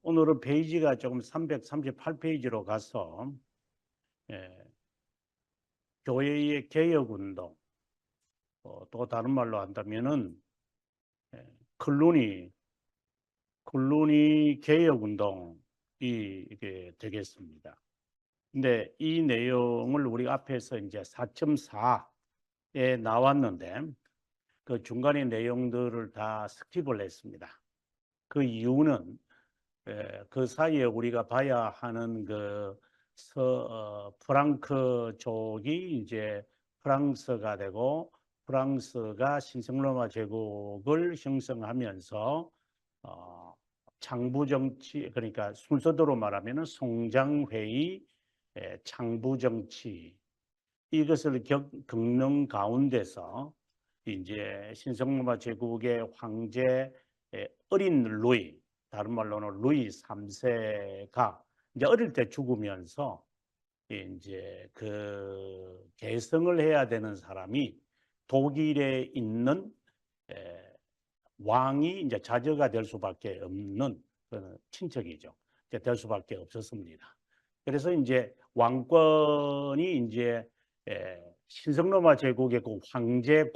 오늘은 페이지가 조금 338페이지로 가서 교회의 개혁운동, 또 다른 말로 한다면은 클루니 개혁운동이 이게 되겠습니다. 근데 이 내용을 우리 앞에서 이제 4.4에 나왔는데 그 중간의 내용들을 다 스킵을 했습니다. 그 이유는 그 사이에 우리가 봐야 하는 프랑크 쪽이 이제 프랑스가 되고 프랑스가 신성로마 제국을 형성하면서 창부정치, 그러니까 순서대로 말하면 송장회의, 창부정치, 이것을 겪는 가운데서 이제 신성로마 제국의 황제 어린 루이, 다른 말로는 루이 3세가 이제 어릴 때 죽으면서 이제 그 계승을 해야 되는 사람이 독일에 있는 왕이 이제 자저가 될 수밖에 없는 그 친척이죠. 이제 될 수밖에 없었습니다. 그래서 이제 왕권이 이제 신성로마 제국의 그 황제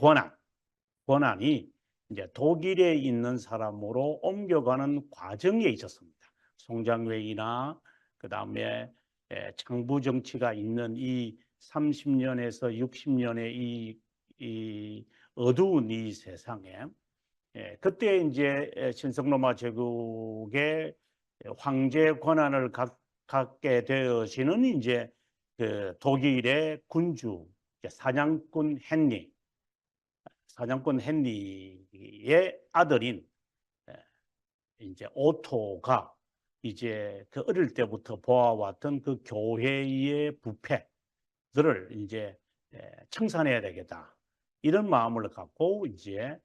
권한이 이제 독일에 있는 사람으로 옮겨가는 과정에 있었습니다. 송장회의나 그 다음에 창부 정치가 있는 이 30년에서 60년의 이 어두운 이 세상에 그때 이제 신성로마 제국의 황제 권한을 갖게 되어지는 이제 그 독일의 군주 사냥꾼 헨리의 아들인 이제 오토가 이제 그 어릴 때부터 보아왔던 그 교회의 부패들을 이제 청산해야 되겠다, 이런 마음을 갖고 이제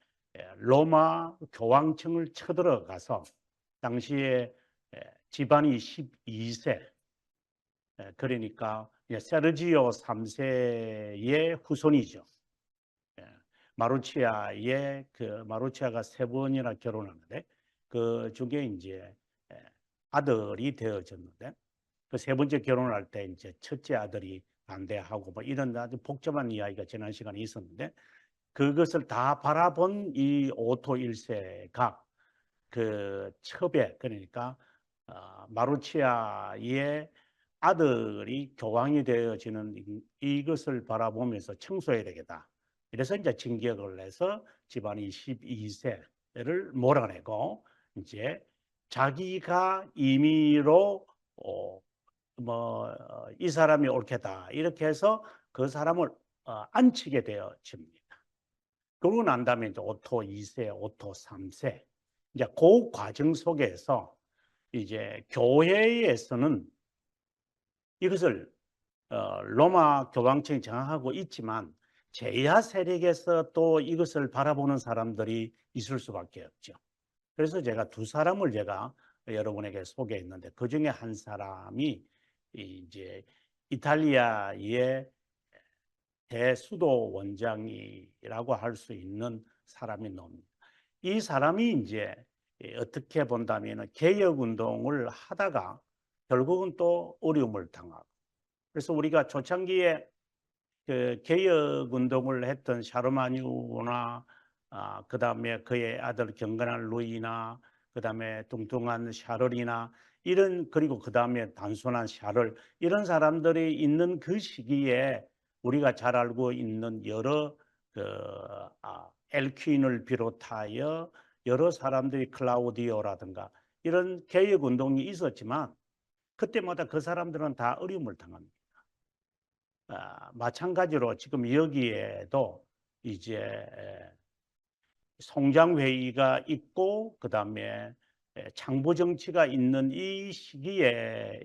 로마 교황청을 쳐들어가서 당시에 집안이 12세, 그러니까 세르지오 3세의 후손이죠. 마루치아가 3번이나 결혼하는데 그 중에 이제 아들이 되어졌는데 그 3번째 결혼할 때 이제 첫째 아들이 반대하고 뭐 이런 아주 복잡한 이야기가 지난 시간에 있었는데, 그것을 다 바라본 이 오토 1세가 그 첩에, 그러니까 마루치아의 아들이 교황이 되어지는 이것을 바라보면서 청소해야 되겠다. 그래서 이제 진격을 해서 집안이 12세를 몰아내고 이제 자기가 임의로 이 사람이 옳겠다 이렇게 해서 그 사람을 안치게 되어집니다. 그러고 난 다음에 이제 오토 2세, 오토 3세, 이제 그 과정 속에서 이제 교회에서는 이것을 로마 교황청이 정하고 있지만 제야 세력에서 또 이것을 바라보는 사람들이 있을 수밖에 없죠. 그래서 제가 두 사람을 제가 여러분에게 소개했는데 그 중에 한 사람이 이제 이탈리아의 대수도 원장이라고 할 수 있는 사람이 나옵니다. 이 사람이 이제 어떻게 본다면 개혁 운동을 하다가 결국은 또 어려움을 당하고, 그래서 우리가 초창기에 그 개혁 운동을 했던 샤르마뉴나 그 다음에 그의 아들 경건한 루이나 그 다음에 뚱뚱한 샤를이나 이런, 그리고 그 다음에 단순한 샤를, 이런 사람들이 있는 그 시기에 우리가 잘 알고 있는 여러 엘퀸을 비롯하여 여러 사람들이 클라우디오라든가 이런 개혁 운동이 있었지만 그때마다 그 사람들은 다 어려움을 당합니다. 마찬가지로 지금 여기에도 이제 송장회의가 있고 그 다음에 창부정치가 있는 이 시기에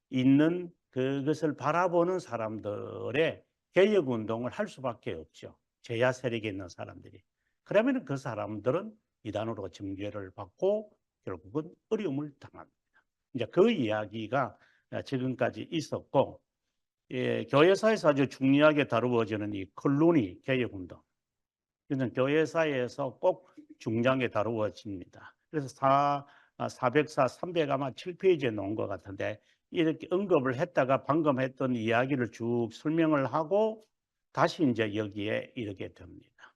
있는 그것을 바라보는 사람들의 개혁운동을 할 수밖에 없죠. 제야 세력에 있는 사람들이. 그러면 그 사람들은 이단으로 징계를 받고 결국은 어려움을 당합니다. 이제 그 이야기가 지금까지 있었고, 교회사에서 아주 중요하게 다루어지는 이 클루니 개혁운동, 이는 교회사에서 꼭 중요하게 다루어집니다. 그래서 404, 300 아마 7페이지에 놓은 것 같은데 이렇게 언급을 했다가 방금 했던 이야기를 쭉 설명을 하고 다시 이제 여기에 이르게 됩니다.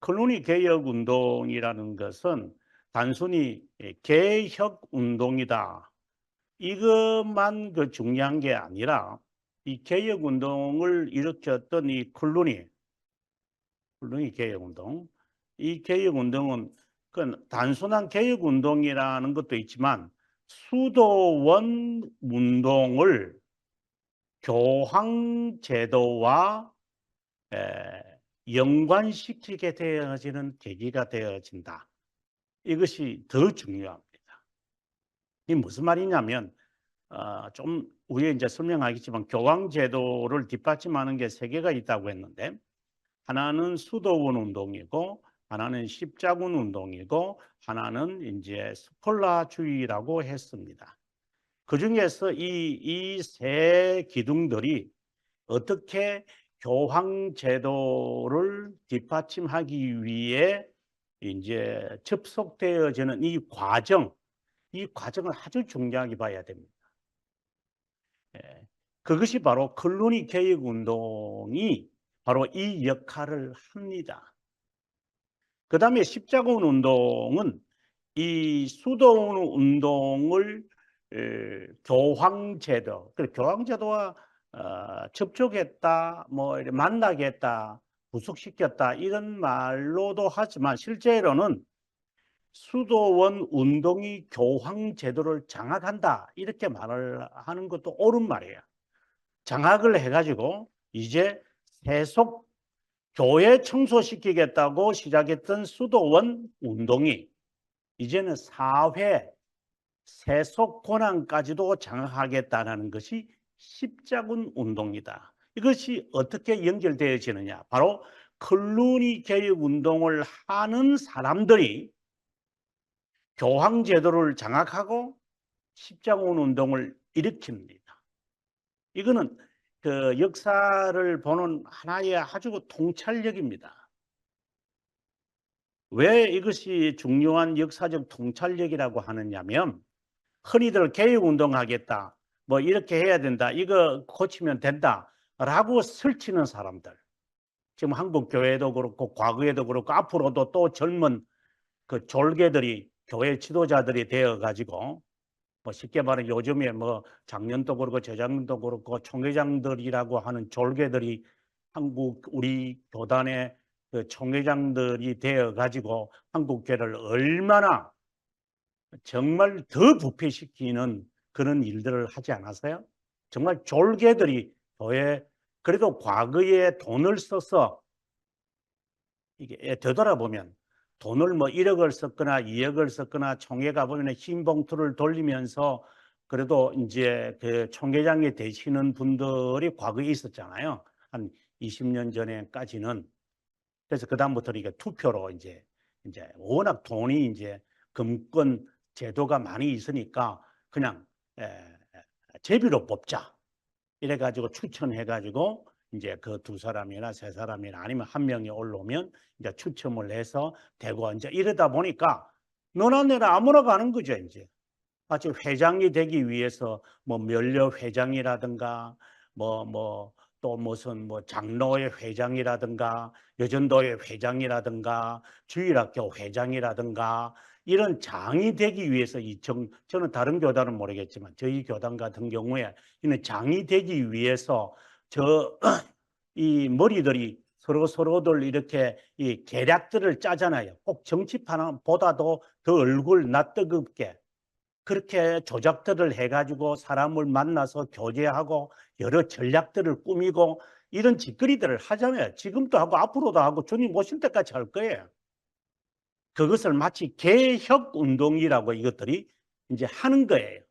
콜로니 개혁 운동이라는 것은 단순히 개혁 운동이다. 이것만 중요한 게 아니라 이 개혁 운동을 일으켰던 이 콜로니 개혁 운동, 이 개혁 운동은 그 단순한 개혁 운동이라는 것도 있지만 수도원 운동을 교황 제도와 연관시키게 되어지는 계기가 되어진다. 이것이 더 중요합니다. 이 무슨 말이냐면 좀 위에 이제 설명하겠지만 교황 제도를 뒷받침하는 게 세 개가 있다고 했는데 하나는 수도원 운동이고 하나는 십자군 운동이고 하나는 이제 스콜라주의라고 했습니다. 그 중에서 이 세 기둥들이 어떻게 교황 제도를 뒷받침하기 위해 이제 접속되어지는 이 과정을 아주 중요하게 봐야 됩니다. 그것이 바로 콜로니 개혁 운동이 바로 이 역할을 합니다. 그 다음에 십자군 운동은 이 수도원 운동을 교황제도, 교황제도와 접촉했다, 뭐 만나겠다, 부속시켰다 이런 말로도 하지만 실제로는 수도원 운동이 교황제도를 장악한다 이렇게 말을 하는 것도 옳은 말이에요. 장악을 해가지고 이제 세속 교회 청소시키겠다고 시작했던 수도원 운동이 이제는 사회 세속 권한까지도 장악하겠다는 것이 십자군 운동이다. 이것이 어떻게 연결되어지느냐? 바로 콜로니 개혁 운동을 하는 사람들이 교황 제도를 장악하고 십자군 운동을 일으킵니다. 이거는 그 역사를 보는 하나의 아주 통찰력입니다. 왜 이것이 중요한 역사적 통찰력이라고 하느냐면 흔히들 개혁운동하겠다, 뭐 이렇게 해야 된다, 이거 고치면 된다라고 설치는 사람들. 지금 한국 교회도 그렇고 과거에도 그렇고 앞으로도 또 젊은 그 졸개들이 교회 지도자들이 되어가지고 뭐 쉽게 말하면 요즘에 뭐 작년도 그렇고 재작년도 그렇고 총회장들이라고 하는 졸개들이 한국 우리 교단의 그 총회장들이 되어 가지고 한국 교회를 얼마나 정말 더 부패시키는 그런 일들을 하지 않았어요? 정말 졸개들이 교회 그래도 과거에 돈을 써서 이게 되돌아보면 돈을 뭐 1억을 썼거나 2억을 썼거나 총회가 보면 흰 봉투를 돌리면서 그래도 이제 그 총회장이 되시는 분들이 과거에 있었잖아요. 한 20년 전에까지는. 그래서 그다음부터 이게 투표로 이제 워낙 돈이 이제 금권 제도가 많이 있으니까 그냥 제비로 뽑자. 이래가지고 추천해가지고 이제 그 두 사람이나 세 사람이나 아니면 한 명이 올라오면 이제 추첨을 해서 되고 이제 이러다 보니까 너나 내나 아무나 가는 거죠 이제. 마치 회장이 되기 위해서 뭐 면려 회장이라든가 또 무슨 뭐 장로회 회장이라든가 여전도회 회장이라든가 주일학교 회장이라든가 이런 장이 되기 위해서 저는 다른 교단은 모르겠지만 저희 교단 같은 경우에 이는 장이 되기 위해서 이 머리들이 서로들 이렇게 이 계략들을 짜잖아요. 꼭 정치판보다도 더 얼굴 낯뜨겁게 그렇게 조작들을 해가지고 사람을 만나서 교제하고 여러 전략들을 꾸미고 이런 짓거리들을 하잖아요. 지금도 하고 앞으로도 하고 주님 오실 때까지 할 거예요. 그것을 마치 개혁 운동이라고 이것들이 이제 하는 거예요.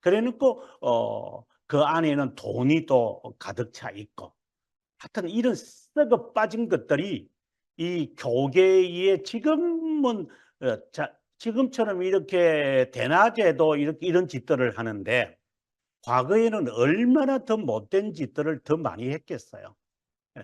그래 놓고 그 안에는 돈이 또 가득 차 있고 하여튼 이런 썩어 빠진 것들이 이 교계에 지금은 지금처럼 이렇게 대낮에도 이런 짓들을 하는데 과거에는 얼마나 더 못된 짓들을 더 많이 했겠어요. 예.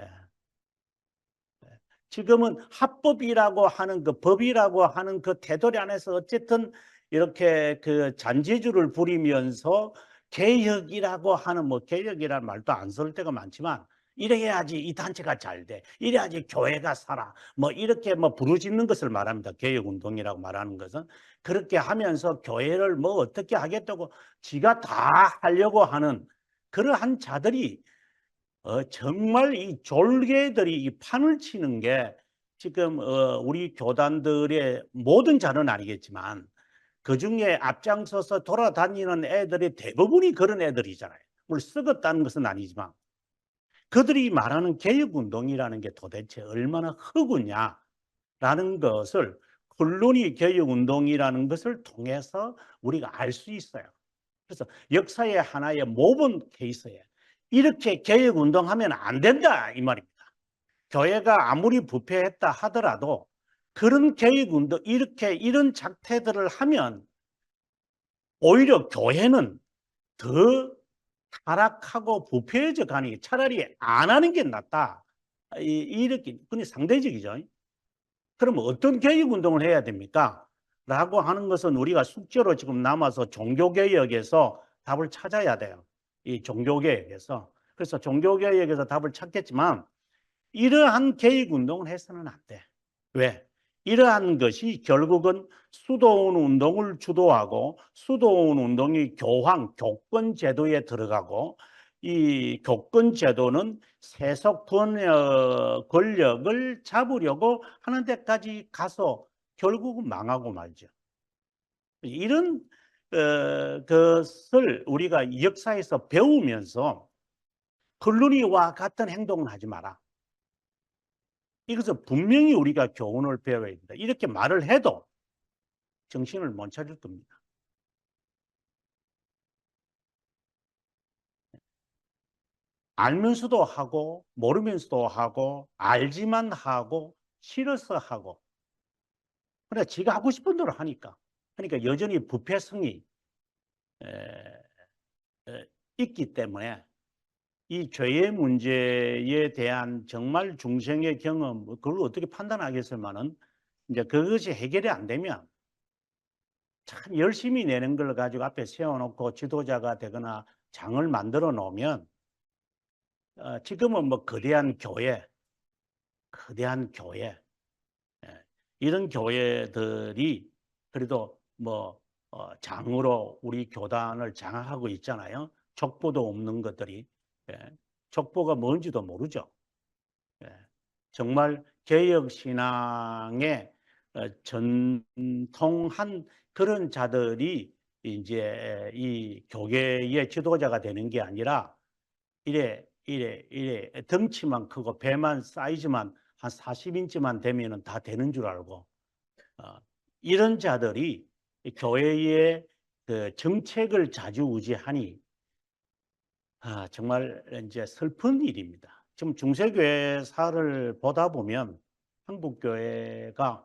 지금은 합법이라고 하는 그 법이라고 하는 그 테두리 안에서 어쨌든 이렇게 그 잔재주를 부리면서 개혁이라고 하는 뭐 개혁이라는 말도 안 쓸 때가 많지만 이래야지 이 단체가 잘 돼. 이래야지 교회가 살아. 뭐 이렇게 뭐 부르짖는 것을 말합니다. 개혁 운동이라고 말하는 것은 그렇게 하면서 교회를 뭐 어떻게 하겠다고 지가 다 하려고 하는 그러한 자들이 정말 이 졸개들이 이 판을 치는 게 지금 우리 교단들의 모든 자는 아니겠지만 그중에 앞장서서 돌아다니는 애들이 대부분이 그런 애들이잖아요. 물론 썩었다는 것은 아니지만 그들이 말하는 개혁운동이라는 게 도대체 얼마나 흑우냐라는 것을 콜로니 개혁운동이라는 것을 통해서 우리가 알 수 있어요. 그래서 역사의 하나의 모범 케이스에 이렇게 개혁운동하면 안 된다 이 말입니다. 교회가 아무리 부패했다 하더라도 그런 개혁운동 이렇게 이런 작태들을 하면 오히려 교회는 더 타락하고 부패해져 가니 차라리 안 하는 게 낫다. 이렇게 근데 상대적이죠. 그러면 어떤 개혁 운동을 해야 됩니까? 라고 하는 것은 우리가 숙제로 지금 남아서 종교개혁에서 답을 찾아야 돼요. 이 종교개혁에서. 그래서 종교개혁에서 답을 찾겠지만 이러한 개혁 운동을 해서는 안 돼. 왜? 이러한 것이 결국은 수도원 운동을 주도하고 수도원 운동이 교황, 교권 제도에 들어가고 이 교권 제도는 세속 권력을 잡으려고 하는 데까지 가서 결국은 망하고 말죠. 이런 것을 우리가 역사에서 배우면서 클루니와 같은 행동을 하지 마라. 이것은 분명히 우리가 교훈을 배워야 된다. 이렇게 말을 해도 정신을 못 차릴 겁니다. 알면서도 하고 모르면서도 하고 알지만 하고 싫어서 하고 그래 지가 하고 싶은 대로 하니까 그러니까 여전히 부패성이 있기 때문에 이 죄의 문제에 대한 정말 중생의 경험 그걸 어떻게 판단하겠으면은 이제 그것이 해결이 안 되면 참 열심히 내는 걸 가지고 앞에 세워놓고 지도자가 되거나 장을 만들어 놓으면 지금은 뭐 거대한 교회 이런 교회들이 그래도 뭐 장으로 우리 교단을 장악하고 있잖아요. 족보도 없는 것들이 족보가 뭔지도 모르죠. 정말 개혁 신앙의 전통한 그런 자들이 이제 이 교계의 지도자가 되는 게 아니라 이래 덩치만 크고 배만 사이즈만 한 40인치만 되면은 다 되는 줄 알고 이런 자들이 교회의 그 정책을 좌지우지하니 정말 이제 슬픈 일입니다. 지금 중세교회사를 보다 보면 한국 교회가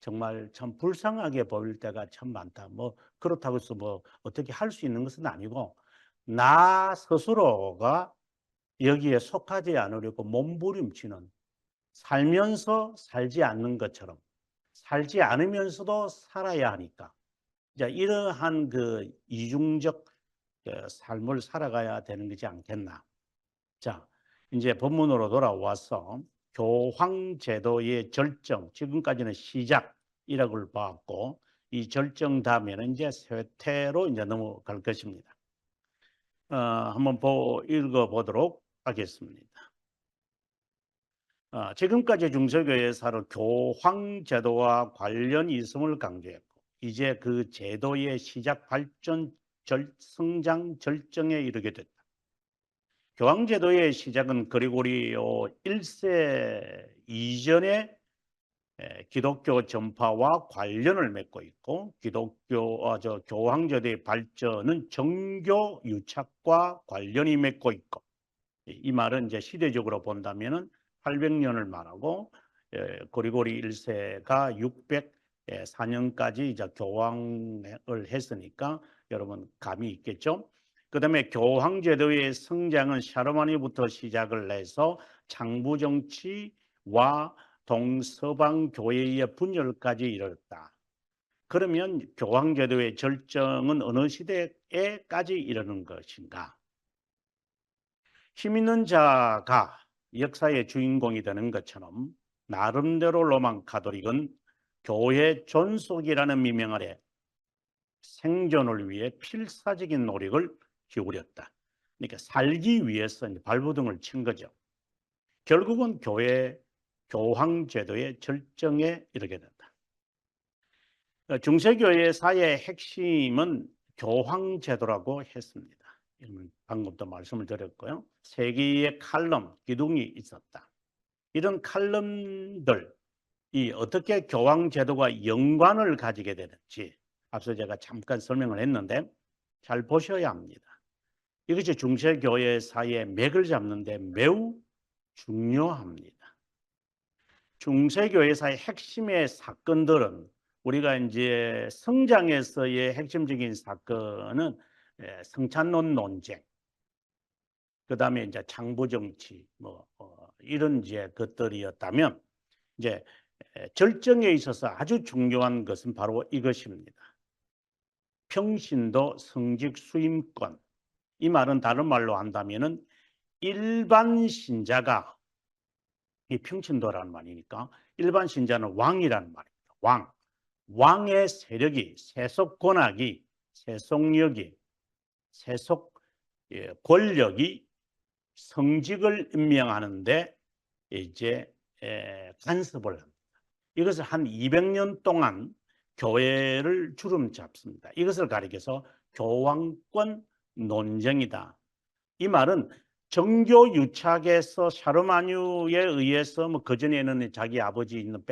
정말 참 불쌍하게 보일 때가 참 많다. 뭐 그렇다고 해서 뭐 어떻게 할 수 있는 것은 아니고 나 스스로가 여기에 속하지 않으려고 몸부림치는 살면서 살지 않는 것처럼 살지 않으면서도 살아야 하니까 이제 이러한 그 이중적 삶을 살아가야 되는 것이 않겠나. 자, 이제 본문으로 돌아와서 교황 제도의 절정, 지금까지는 시작이라고 봤고 이 절정 다음에는 이제 쇠퇴로 이제 넘어갈 것입니다. 한번 읽어보도록 하겠습니다. 지금까지 중세교회사로 교황 제도와 관련 있음을 강조했고 이제 그 제도의 시작 발전 성장 절정에 이르게 됐다. 교황 제도의 시작은 그리고리오 1세 이전에 기독교 전파와 관련을 맺고 있고 교황 제도의 발전은 정교 유착과 관련이 맺고 있고 이 말은 이제 시대적으로 본다면은 800년을 말하고 고리고리 1세가 604년까지 이제 교황을 했으니까 여러분 감이 있겠죠. 그다음에 교황 제도의 성장은 샤르마니부터 시작을 해서 장부 정치와 동서방 교회의 분열까지 이르렀다. 그러면 교황제도의 절정은 어느 시대에까지 이르는 것인가? 힘 있는 자가 역사의 주인공이 되는 것처럼 나름대로 로만 가톨릭은 교회 존속이라는 미명 아래 생존을 위해 필사적인 노력을 기울였다. 그러니까 살기 위해서 발버둥을 친 거죠. 결국은 교황제도의 절정에 이르게 된다. 중세교회사의 핵심은 교황제도라고 했습니다. 방금도 말씀을 드렸고요. 세 개의 칼럼, 기둥이 있었다. 이런 칼럼들이 어떻게 교황제도와 연관을 가지게 되는지 앞서 제가 잠깐 설명을 했는데 잘 보셔야 합니다. 이것이 중세교회사의 맥을 잡는 데 매우 중요합니다. 중세교회사의 핵심의 사건들은 우리가 이제 성장에서의 핵심적인 사건은 성찬론 논쟁, 그 다음에 이제 장부정치, 이런 이제 것들이었다면 이제 절정에 있어서 아주 중요한 것은 바로 이것입니다. 평신도 성직 수임권. 이 말은 다른 말로 한다면은 일반 신자가 이 평신도라는 말이니까 일반 신자는 왕이라는 말입니다. 왕의 세력이 세속 권학이 세속력이 세속 권력이 성직을 임명하는데 이제 간섭을 합니다. 이것을 한 200년 동안 교회를 주름 잡습니다. 이것을 가리켜서 교황권 논쟁이다. 이 말은 정교 유착에서 샤르마뉴에 의해서 그전에는 자기 아버지 있는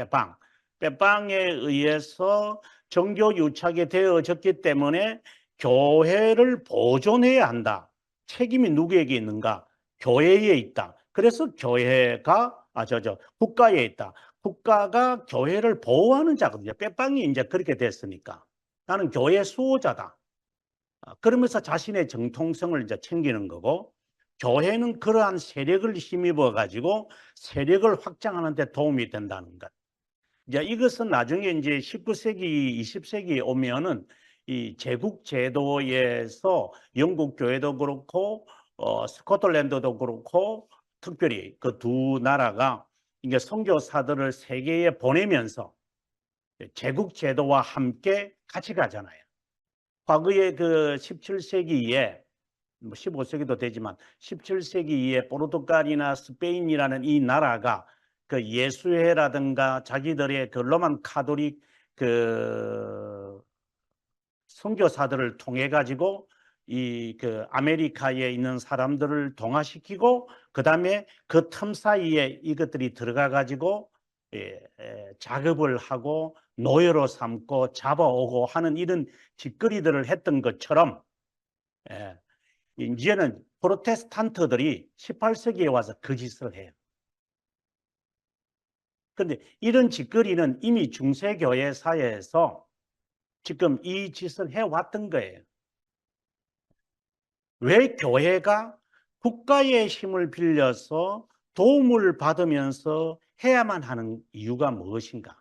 빼빵에 의해서 정교 유착이 되어졌기 때문에 교회를 보존해야 한다. 책임이 누구에게 있는가? 교회에 있다. 그래서 교회가 국가에 있다. 국가가 교회를 보호하는 자거든요. 빼빵이 이제 그렇게 됐으니까 나는 교회 수호자다. 그러면서 자신의 정통성을 이제 챙기는 거고, 교회는 그러한 세력을 힘입어 가지고 세력을 확장하는 데 도움이 된다는 것. 이제 이것은 나중에 이제 19세기, 20세기에 오면은 이 제국 제도에서 영국 교회도 그렇고 스코틀랜드도 그렇고 특별히 그 두 나라가 이게 선교사들을 세계에 보내면서 제국 제도와 함께 같이 가잖아요. 과거에 그 17세기에 15세기도 되지만 17세기에 포르투갈이나 스페인이라는 이 나라가 그 예수회라든가 자기들의 그 로만 카톨릭 그 선교사들을 통해 가지고 이 그 아메리카에 있는 사람들을 동화시키고 그다음에 그 틈 사이에 이것들이 들어가 가지고 작업을 하고 노예로 삼고 잡아오고 하는 이런 짓거리들을 했던 것처럼 이제는 프로테스탄트들이 18세기에 와서 그 짓을 해요. 그런데 이런 짓거리는 이미 중세교회 사회에서 지금 이 짓을 해왔던 거예요. 왜 교회가 국가의 힘을 빌려서 도움을 받으면서 해야만 하는 이유가 무엇인가?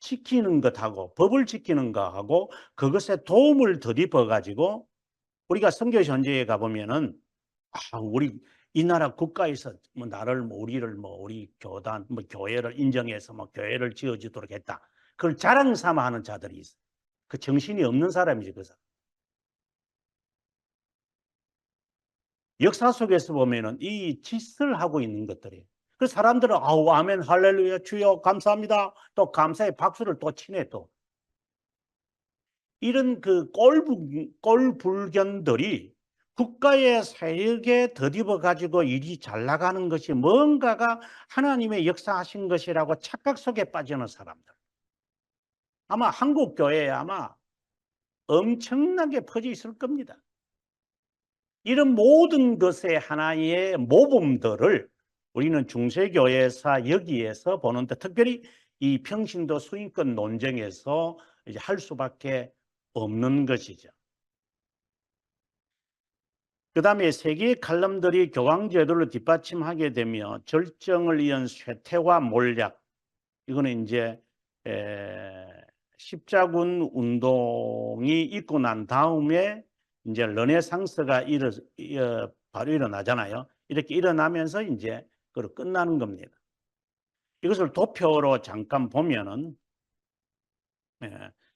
지키는 것하고 법을 지키는 것하고 그것에 도움을 덧입어 가지고 우리가 선교 현지에 가보면은 우리 이 나라 국가에서 나를 우리를 우리 교단 교회를 인정해서 교회를 지어주도록 했다. 그걸 자랑 삼아 하는 자들이 있어. 그 정신이 없는 사람이지 그 사람. 역사 속에서 보면은 이 짓을 하고 있는 것들이. 그 사람들은 아멘 할렐루야 주여 감사합니다. 또 감사의 박수를 또 치네 또. 이런 그 꼴불견들이 국가의 세력에 덧입어 가지고 일이 잘 나가는 것이 뭔가가 하나님의 역사하신 것이라고 착각 속에 빠지는 사람들. 아마 한국 교회에 아마 엄청나게 퍼져 있을 겁니다. 이런 모든 것의 하나의 모범들을 우리는 중세교회사 여기에서 보는데 특별히 이 평신도 수인권 논쟁에서 이제 할 수밖에 없는 것이죠. 그 다음에 세 개의 칼럼들이 교황제도를 뒷받침하게 되며 절정을 이은 쇠퇴와 몰약, 이거는 이제 십자군 운동이 있고 난 다음에 이제 르네상스가 바로 일어나잖아요. 이렇게 일어나면서 이제 그걸 끝나는 겁니다. 이것을 도표로 잠깐 보면은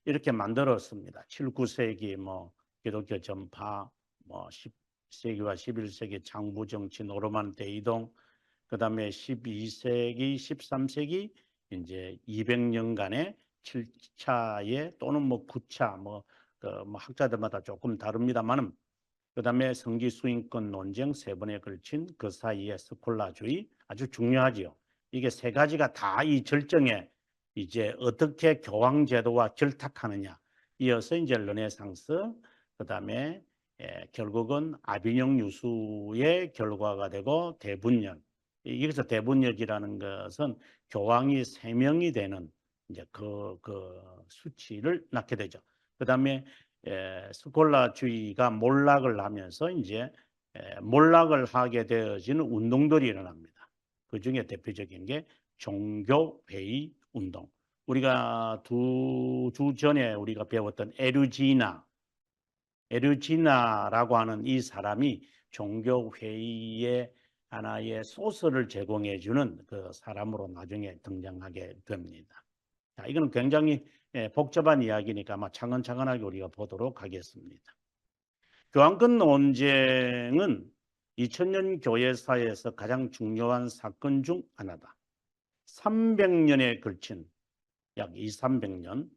이렇게 만들었습니다. 7, 9세기 뭐 기독교 전파, 뭐 10세기와 11세기 장부 정치, 노르만 대이동, 그다음에 12세기, 13세기 이제 200년간의 7차에 또는 뭐 9차 뭐 학자들마다 조금 다릅니다만은 그다음에 성기 수인권 논쟁 3번에 걸친 그 사이에 스콜라주의 아주 중요하지요. 이게 세 가지가 다 이 절정에 이제 어떻게 교황 제도와 결탁하느냐. 이어서 이제 르네상스 그다음에 결국은 아비뇽 유수의 결과가 되고 대분열. 여기서 대분열이라는 것은 교황이 3명이 되는 이제 그 수치를 낳게 되죠. 그다음에 스콜라주의가 몰락을 하면서 이제 몰락을 하게 되어지는 운동들이 일어납니다. 그 중에 대표적인 게 종교회의 운동. 우리가 2주 전에 우리가 배웠던 에르지나라고 하는 이 사람이 종교회의의 하나의 소스를 제공해주는 그 사람으로 나중에 등장하게 됩니다. 자, 이건 굉장히 복잡한 이야기니까 아마 차근차근하게 우리가 보도록 하겠습니다. 교황권 논쟁은 2000년 교회사에서 가장 중요한 사건 중 하나다. 300년에 걸친 약 200~300년,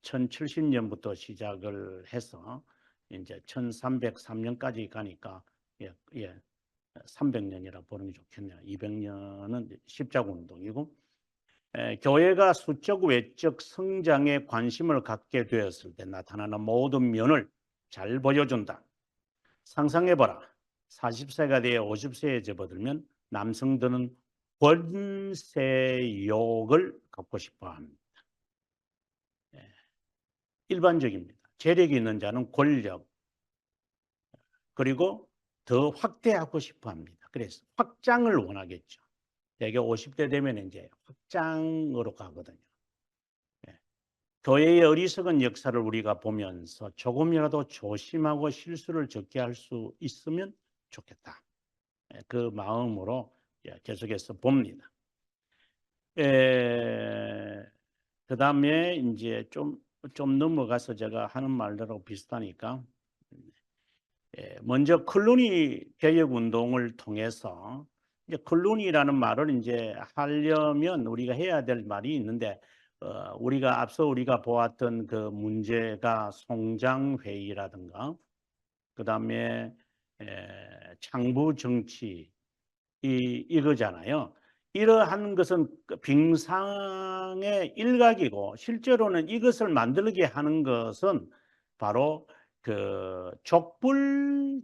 1070년부터 시작을 해서 이제 1303년까지 가니까 300년이라 보는 게 좋겠네요. 200년은 십자군 운동이고 교회가 수적 외적 성장에 관심을 갖게 되었을 때 나타나는 모든 면을 잘 보여준다. 상상해봐라. 40세가 되어 50세에 접어들면 남성들은 권세욕을 갖고 싶어 합니다. 일반적입니다. 재력이 있는 자는 권력, 그리고 더 확대하고 싶어 합니다. 그래서 확장을 원하겠죠. 대개 50대 되면 이제 확장으로 가거든요. 교회의 어리석은 역사를 우리가 보면서 조금이라도 조심하고 실수를 적게 할 수 있으면 좋겠다. 그 마음으로 계속해서 봅니다. 그 다음에 이제 좀 넘어가서 제가 하는 말들하고 비슷하니까 먼저 클루니 개혁운동을 통해서 이제 클루니라는 말을 이제 하려면 우리가 해야 될 말이 있는데 우리가 앞서 우리가 보았던 그 문제가 송장회의라든가 그 다음에 창부 정치 이거잖아요. 이러한 것은 빙상의 일각이고 실제로는 이것을 만들게 하는 것은 바로 그 족불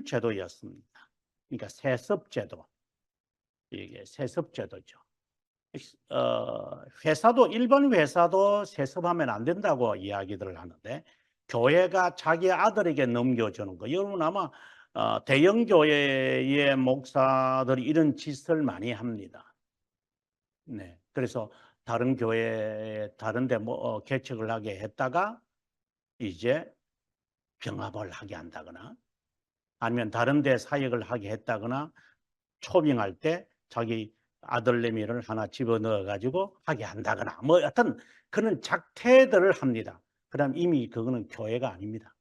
제도였습니다. 그러니까 세습 제도. 이게 세습 제도죠. 회사도 일반 회사도 세습하면 안 된다고 이야기들을 하는데 교회가 자기 아들에게 넘겨주는 거. 여러분 아마 대형 교회의 목사들이 이런 짓을 많이 합니다. 네, 그래서 다른 교회 다른데 뭐 개척을 하게 했다가 이제 병합을 하게 한다거나 아니면 다른데 사역을 하게 했다거나 초빙할 때 자기 아들내미를 하나 집어넣어 가지고 하게 한다거나 뭐 어떤 그런 작태들을 합니다. 그럼 이미 그거는 교회가 아닙니다.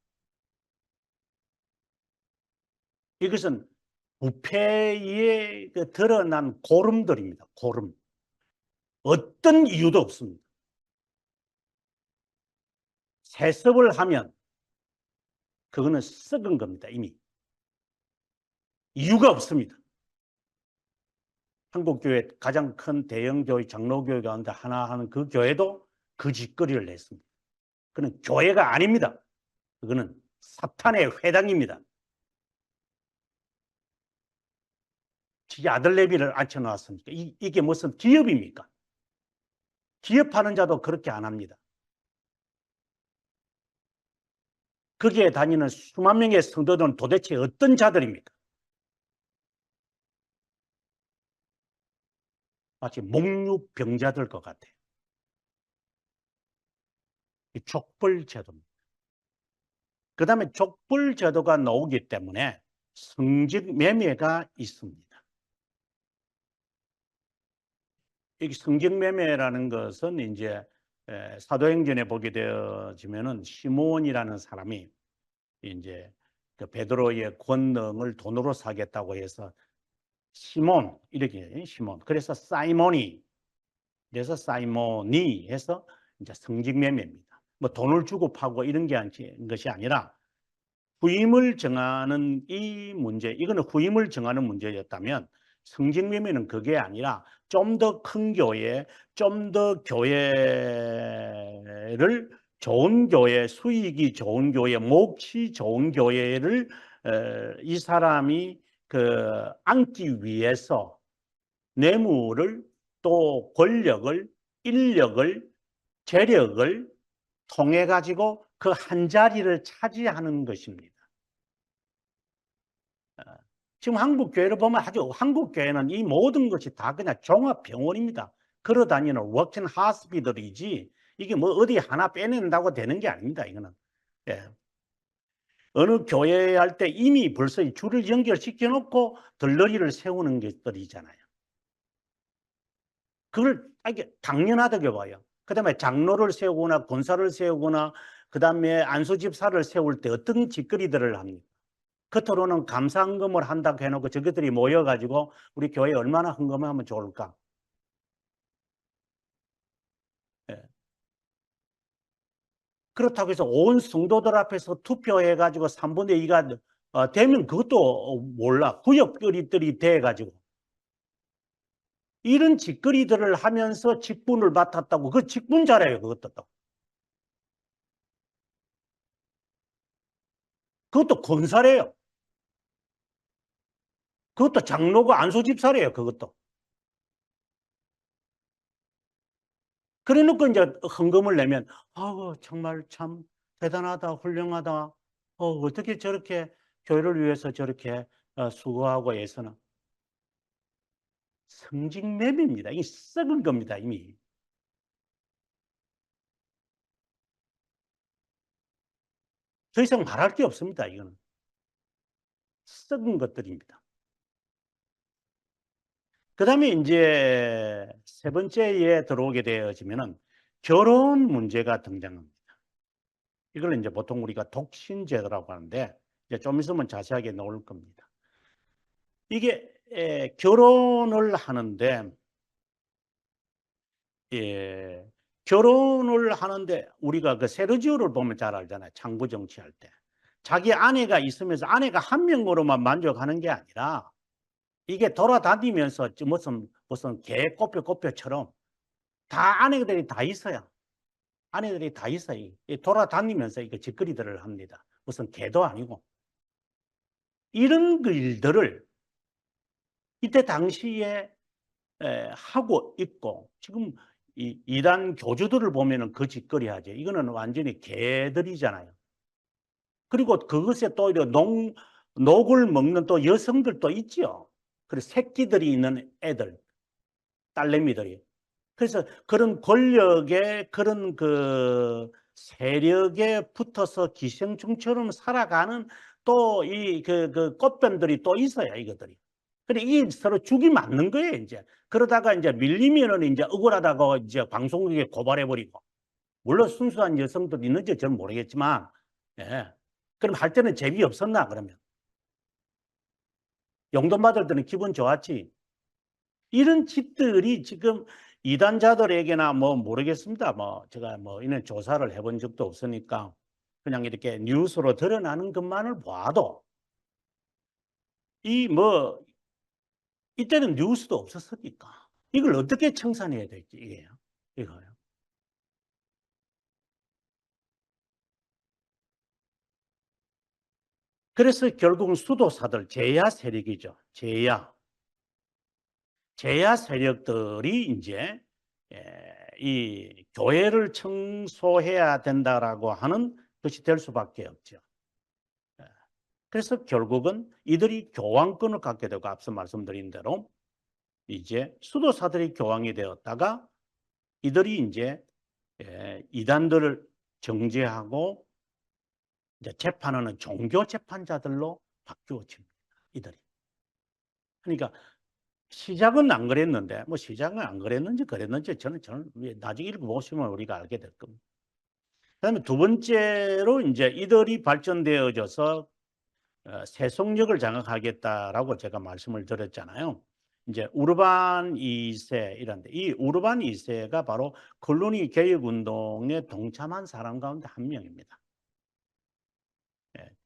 이것은 부패에 드러난 고름들입니다. 고름. 어떤 이유도 없습니다. 세습을 하면 그거는 썩은 겁니다. 이미. 이유가 없습니다. 한국교회 가장 큰 대형교회 장로교회 가운데 하나 하는 그 교회도 그 짓거리를 냈습니다. 그는 교회가 아닙니다. 그거는 사탄의 회당입니다. 지 아들 내비를 앉혀놨습니까? 이게 무슨 기업입니까? 기업하는 자도 그렇게 안 합니다. 거기에 다니는 수만 명의 성도들은 도대체 어떤 자들입니까? 마치 목류병자들 것 같아요. 이 족벌제도입니다. 그 다음에 족벌제도가 나오기 때문에 성직매매가 있습니다. 이 성직매매라는 것은 이제 사도행전에 보게 되어지면은 시몬이라는 사람이 이제 그 베드로의 권능을 돈으로 사겠다고 해서 시몬 이렇게 시몬 그래서 사이몬이 그래서 사이몬이 해서 이제 성직매매입니다. 뭐 돈을 주고 파고 이런 것이 아니라 후임을 정하는 이 문제, 이거는 후임을 정하는 문제였다면 성직매매는 그게 아니라 좀 더 큰 교회, 좀 더 교회를 좋은 교회, 수익이 좋은 교회, 몫이 좋은 교회를 이 사람이 앉기 위해서 뇌물을 또 권력을, 인력을, 재력을 통해 가지고 그 한 자리를 차지하는 것입니다. 지금 한국 교회를 보면 아주 한국 교회는 이 모든 것이 다 그냥 종합 병원입니다. 걸어 다니는 워킹 하스피털이지 이게 뭐 어디 하나 빼낸다고 되는 게 아닙니다. 이거는 어느 교회 할 때 이미 벌써 줄을 연결시켜 놓고 들러리를 세우는 것들이잖아요. 그걸 이게 당연하다고 봐요. 그다음에 장로를 세우거나 권사를 세우거나 그다음에 안수집사를 세울 때 어떤 짓거리들을 합니까? 겉으로는 감사헌금을 한다고 해놓고 저것들이 모여가지고 우리 교회에 얼마나 헌금하면 좋을까? 예. 그렇다고 해서 온 성도들 앞에서 투표해가지고 3분의 2가 되면 그것도 몰라. 구역거리들이 돼가지고. 이런 짓거리들을 하면서 직분을 맡았다고. 그 직분 잘해요. 그것도 또. 그것도 권사래요. 그것도 장로고 안수집사래요. 그것도. 그래 놓고 이제 헌금을 내면 정말 참 대단하다, 훌륭하다. 어떻게 저렇게 교회를 위해서 저렇게 수고하고 애쓰나. 성직매매입니다. 이 썩은 겁니다, 이미. 더 이상 말할 게 없습니다, 이거는. 썩은 것들입니다. 그 다음에 이제 세 번째에 들어오게 되어지면은 결혼 문제가 등장합니다. 이걸 이제 보통 우리가 독신제도라고 하는데 이제 좀 있으면 자세하게 나올 겁니다. 이게 결혼을 하는데 결혼을 하는데 우리가 그 세르지오를 보면 잘 알잖아요. 장부 정치할 때. 자기 아내가 있으면서 아내가 한 명으로만 만족하는 게 아니라 이게 돌아다니면서 무슨 개 꼬뼈처럼 다 아내들이 다 있어요. 아내들이 다 있어요. 돌아다니면서 이거 짓거리들을 합니다. 무슨 개도 아니고. 이런 일들을 이때 당시에 하고 있고 지금 이 이단 교주들을 보면은 그 짓거리 하죠. 이거는 완전히 개들이잖아요. 그리고 그것에 또 녹을 먹는 또 여성들도 있지요. 그리고 새끼들이 있는 애들, 딸내미들이. 그래서 그런 권력의 그런 그 세력에 붙어서 기생충처럼 살아가는 또 이 그 꽃뱀들이 또 있어요, 이것들이. 근데 이게 서로 죽이 맞는 거예요, 이제. 그러다가 이제 밀리면은 이제 억울하다고 이제 방송국에 고발해버리고. 물론 순수한 여성들이 있는지 저는 모르겠지만, 예. 그럼 할 때는 재미없었나, 그러면? 용돈 받을 때는 기분 좋았지. 이런 짓들이 지금 이단자들에게나 뭐 모르겠습니다. 뭐 제가 뭐 이런 조사를 해본 적도 없으니까 그냥 이렇게 뉴스로 드러나는 것만을 봐도 이때는 뉴스도 없었으니까 이걸 어떻게 청산해야 될지 이거예요. 그래서 결국은 수도사들 제야 세력이죠. 제야 세력들이 이제 이 교회를 청소해야 된다라고 하는 것이 될 수밖에 없죠. 그래서 결국은 이들이 교황권을 갖게 되고 앞서 말씀드린 대로 이제 수도사들이 교황이 되었다가 이들이 이제 이단들을 정죄하고 이제 재판하는 종교 재판자들로 바뀌어집니다. 이들이. 그러니까 시작은 안 그랬는데 뭐 시작은 안 그랬는지 그랬는지 저는 나중에 읽어보시면 우리가 알게 될 겁니다. 그다음에 두 번째로 이제 이들이 발전되어져서 세속력을 장악하겠다라고 제가 말씀을 드렸잖아요. 이제 우르반 2세 이런데 이 우르반 2세가 바로 콜로니 개혁 운동에 동참한 사람 가운데 한 명입니다.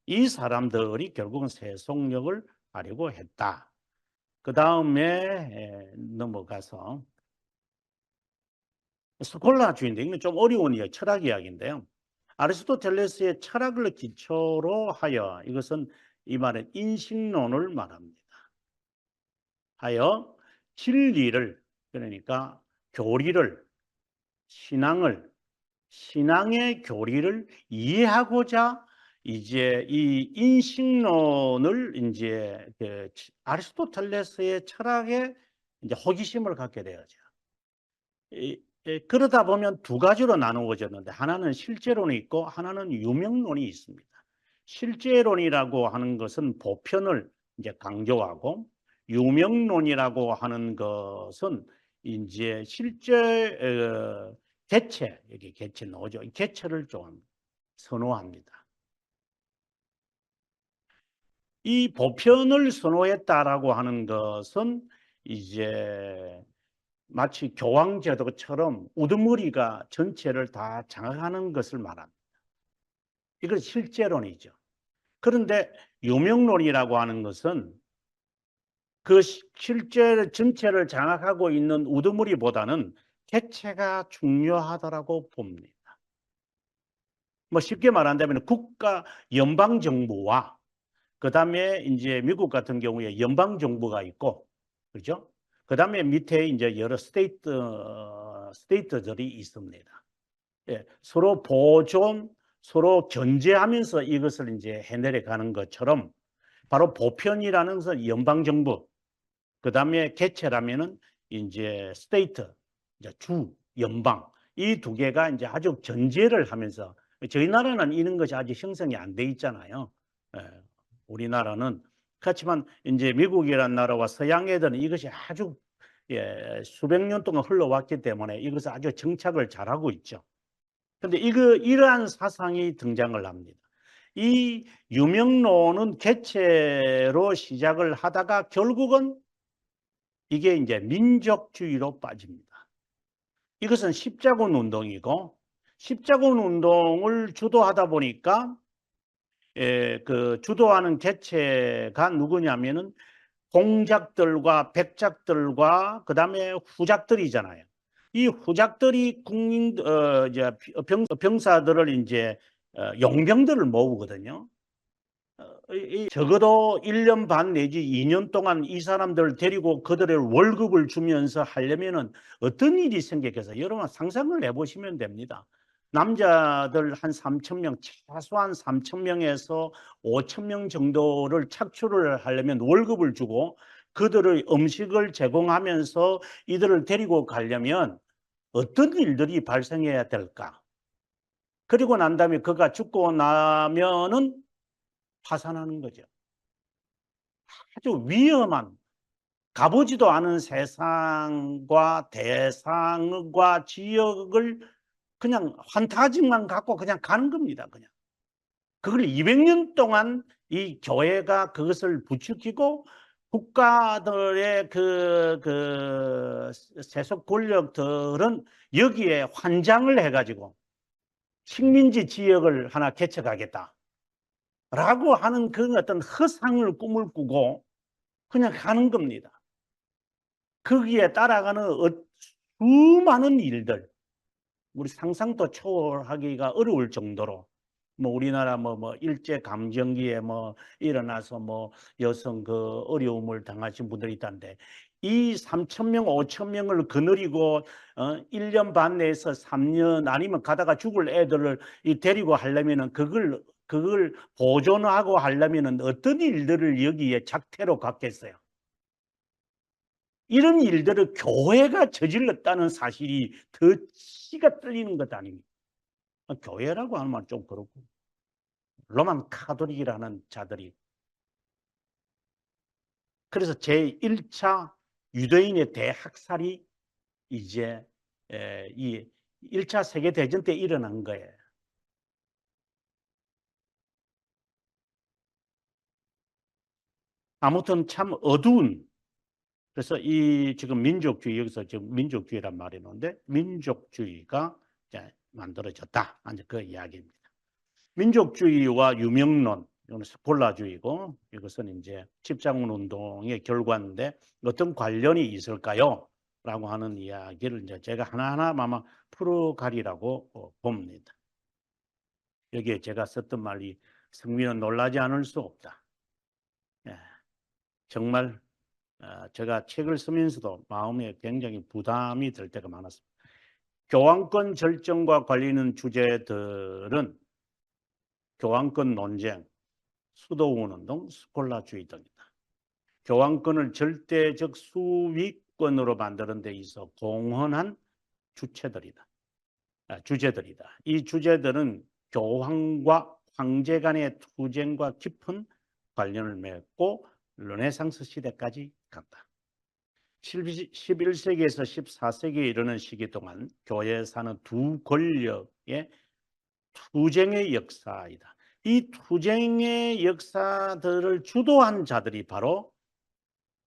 이 사람들이 결국은 세속력을 하려고 했다. 그 다음에 넘어가서 스콜라주의인데 이건 좀 어려운 이야기, 철학 이야기인데요. 아리스토텔레스의 철학을 기초로 하여 이것은 이 말은 인식론을 말합니다. 하여 진리를 그러니까 교리를 신앙의 교리를 이해하고자 이제 이 인식론을 이제 아리스토텔레스의 철학에 이제 호기심을 갖게 되어져. 그러다 보면 두 가지로 나누어졌는데 하나는 실제론이 있고 하나는 유명론이 있습니다. 실제론이라고 하는 것은 보편을 이제 강조하고 유명론이라고 하는 것은 이제 실제 개체, 여기 개체 나오죠. 개체를 좀 선호합니다. 이 보편을 선호했다라고 하는 것은 이제 마치 교황제도처럼 우두머리가 전체를 다 장악하는 것을 말합니다. 이건 실제론이죠. 그런데 유명론이라고 하는 것은 그 실제 전체를 장악하고 있는 우두머리보다는 개체가 중요하다라고 봅니다. 뭐 쉽게 말한다면 국가 연방 정부와 그다음에 이제 미국 같은 경우에 연방 정부가 있고 그렇죠? 그다음에 밑에 이제 여러 스테이트들이 있습니다. 예, 서로 보존, 서로 견제하면서 이것을 이제 해내려 가는 것처럼 바로 보편이라는 것은 연방 정부, 그다음에 개체라면은 이제 스테이트, 이제 주, 연방 이 두 개가 이제 아주 견제를 하면서 저희 나라는 이런 것이 아직 형성이 안 돼 있잖아요. 예, 우리나라는 그렇지만 이제 미국이라는 나라와 서양 애들은 이것이 아주 수백 년 동안 흘러왔기 때문에 이것을 아주 정착을 잘하고 있죠. 그런데 이러한 사상이 등장을 합니다. 이 유명론은 개체로 시작을 하다가 결국은 이게 이제 민족주의로 빠집니다. 이것은 십자군 운동이고 십자군 운동을 주도하다 보니까 그 주도하는 개체가 누구냐면은 공작들과 백작들과 그다음에 후작들이잖아요. 이 후작들이 국민 이제 병사들을 이제 용병들을 모으거든요. 적어도 1년 반 내지 2년 동안 이 사람들을 데리고 그들의 월급을 주면서 하려면은 어떤 일이 생겼겠어요? 여러분 상상을 해보시면 됩니다. 남자들 한 3,000명, 최소한 3,000명에서 5,000명 정도를 착출을 하려면 월급을 주고 그들의 음식을 제공하면서 이들을 데리고 가려면 어떤 일들이 발생해야 될까? 그리고 난 다음에 그가 죽고 나면은 파산하는 거죠. 아주 위험한 가보지도 않은 세상과 대상과 지역을 그냥 환타지만 갖고 그냥 가는 겁니다. 그냥 그걸 200년 동안 이 교회가 그것을 부추기고 국가들의 그 세속 권력들은 여기에 환장을 해가지고 식민지 지역을 하나 개척하겠다. 라고 하는 그런 어떤 허상을 꿈을 꾸고 그냥 가는 겁니다. 거기에 따라가는 수많은 일들, 우리 상상도 초월하기가 어려울 정도로 뭐 우리나라 뭐 일제 감정기에 뭐 일어나서 뭐 여성 그 어려움을 당하신 분들이 있다는데 이 3,000명, 5,000명을 거느리고 1년 반 내에서 3년 아니면 가다가 죽을 애들을 데리고 하려면은 그걸 보존하고 하려면은 어떤 일들을 여기에 작태로 갖겠어요. 이런 일들을 교회가 저질렀다는 사실이 더 치가 떨리는 것 아닙니까? 교회라고 하는 말 좀 그렇고 로만 카톨릭이라는 자들이 그래서 제1차 유대인의 대학살이 이제 이 1차 세계대전 때 일어난 거예요. 아무튼 참 어두운 그래서 이 지금 민족주의 여기서 지금 민족주의란 말이 나오는데 민족주의가 만들어졌다. 이제 그 이야기입니다. 민족주의와 유명론 이거는 스콜라주의고 이것은 이제 십자군 운동의 결과인데 어떤 관련이 있을까요? 라고 하는 이야기를 이제 제가 하나하나 아마 풀어가리라고 봅니다. 여기에 제가 썼던 말이 성민은 놀라지 않을 수 없다. 예, 정말 제가 책을 쓰면서도 마음에 굉장히 부담이 될 때가 많았습니다. 교황권 절정과 관련된 주제들은 교황권 논쟁, 수도원운동, 스콜라주의 등이다. 교황권을 절대적 수위권으로 만드는 데 있어 공헌한 주체들이다. 주제들이다. 이 주제들은 교황과 황제 간의 투쟁과 깊은 관련을 맺고 르네상스 시대까지 갔다. 11세기에서 14세기에 이르는 시기 동안 교회에 사는 두 권력의 투쟁의 역사이다. 이 투쟁의 역사들을 주도한 자들이 바로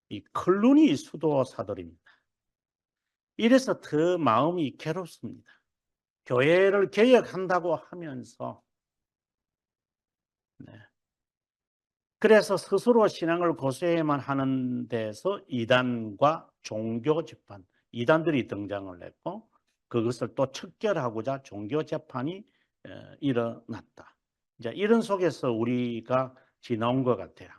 이 클루니 수도사들입니다. 이래서 더 마음이 괴롭습니다. 교회를 개혁한다고 하면서 그래서 스스로 신앙을 고수해야만 하는 데서 이단과 종교 재판, 이단들이 등장을 했고 그것을 또 척결하고자 종교 재판이 일어났다. 이제 이런 속에서 우리가 지나온 것 같아요.